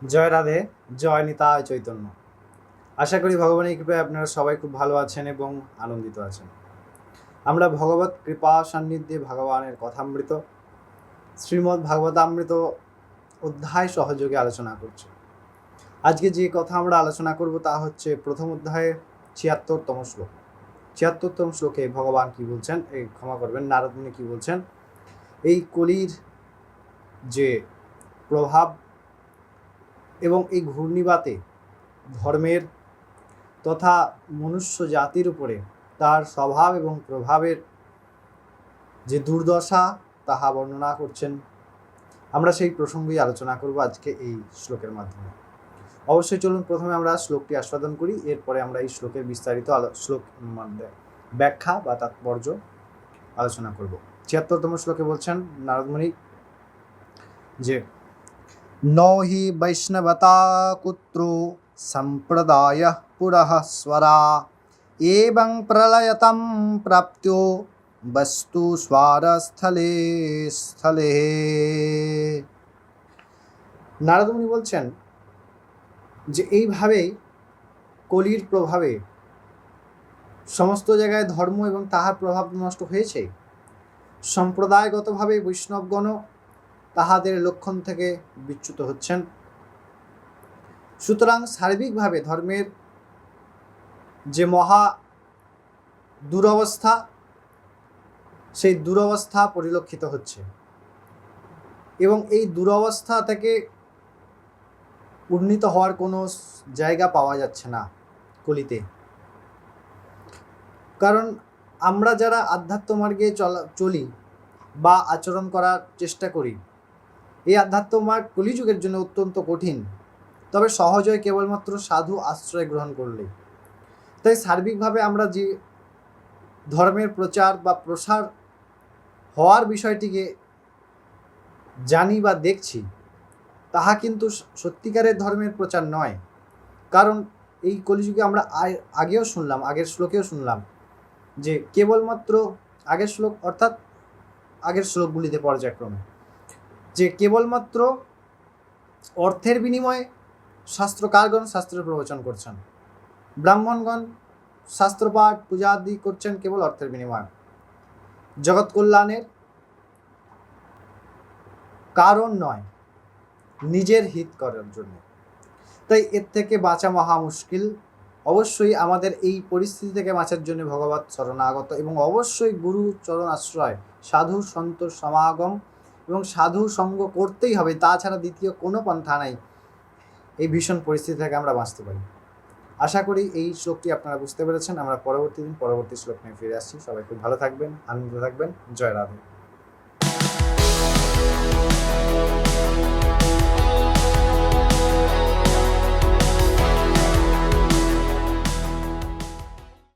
জয় রাধে, জয় নিতাই চৈতন্য। আশা করি ভগবানের কৃপায় আপনারা সবাই খুব ভালো আছেন এবং আনন্দিত আছেন। আমরা ভগবত কৃপা সান্নিধ্যে ভগবানের কথামৃত শ্রীমদ্ ভাগবতামৃত অধ্যায় সহযোগে আলোচনা করছি। আজকে যে কথা আমরা আলোচনা করব তা হচ্ছে প্রথম অধ্যায়ের ৭৬তম শ্লোক। ৭৬তম শ্লোকে ভগবান কি বলছেন, ক্ষমা করবেন, নারদ মুনি কি বলছেন, এই কলির যে প্রভাব এবং এই ঘূর্ণিবাতে ধর্মের তথা মনুষ্য জাতির উপরে তার স্বভাব এবং প্রভাবের যে দুর্দশা তাহা বর্ণনা করছেন। আমরা সেই প্রসঙ্গেই আলোচনা করব আজকে এই শ্লোকের মাধ্যমে। অবশ্যই চলুন প্রথমে আমরা শ্লোকটি আস্বাদন করি, এরপরে আমরা এই শ্লোকের বিস্তারিত শ্লোক ব্যাখ্যা বা তাৎপর্য আলোচনা করব। ৭৬তম শ্লোকে বলছেন নারদ মুনি যে নৌ হি বৈষ্ণবতা কুত্র সম্প্রদায় পুরঃ স্বরা এবং প্রলয়তম প্রাপ্ত্যো বস্তু স্বারস্থলে স্থলে। নারদ মুনি বলছেন যে এইভাবেই কলির প্রভাবে সমস্ত জায়গায় ধর্ম এবং তাহার প্রভাব নষ্ট হয়েছে। সম্প্রদায়গতভাবে বৈষ্ণবগণ তাহাদের লক্ষণ থেকে বিচ্যুত হচ্ছেন। সুতরাং সার্বিকভাবে ধর্মের যে মহা দুরবস্থা, সেই দুরবস্থা পরিলক্ষিত হচ্ছে এবং এই দুরবস্থা থেকে উন্নীত হওয়ার কোনো জায়গা পাওয়া যাচ্ছে না কলিতে। কারণ আমরা যারা আধ্যাত্ম মার্গে চলি বা আচরণ করার চেষ্টা করি, এই আধ্যাত্ম মার্গ কলিযুগের জন্য অত্যন্ত কঠিন, তবে সহজ হয় কেবলমাত্র সাধু আশ্রয় গ্রহণ করলেই। তাই সার্বিকভাবে আমরা যে ধর্মের প্রচার বা প্রসার হওয়ার বিষয়টিকে জানি বা দেখছি, তাহা কিন্তু সত্যিকারের ধর্মের প্রচার নয়। কারণ এই কলিযুগে আমরা আগেও শুনলাম, আগের শ্লোকেও শুনলাম যে কেবলমাত্র আগের শ্লোক অর্থাৎ আগের শ্লোকগুলিতে পর্যায়ক্রমে যে কেবলমাত্র অর্থের বিনিময়ে শাস্ত্রকারগণ শাস্ত্রের প্রবচন করছেন, ব্রাহ্মণগণ শাস্ত্রপাঠ পূজা আদি করছেন কেবল অর্থের বিনিময়ে, জগৎ কল্যাণের কারণ নয়, নিজের হিত করার জন্য। তাই এর থেকে বাঁচা মহা মুশকিল। অবশ্যই আমাদের এই পরিস্থিতি থেকে বাঁচার জন্য ভগবত শরণাগত এবং অবশ্যই গুরু চরণ আশ্রয়, সাধু সন্ত সমাগম এবং সাধু সঙ্গ করতেই হবে। তাছাড়া দ্বিতীয় কোনো পন্থা নাই এই ভীষণ পরিস্থিতি থেকে আমরা বাঁচতে পারি। আশা করি এই শ্লোকটি আপনারা বুঝতে পেরেছেন। আমরা পরবর্তী শ্লোক নিয়ে ফিরে আসছি। সবাই খুব ভালো থাকবেন, আনন্দ থাকবেন। জয় রাধে।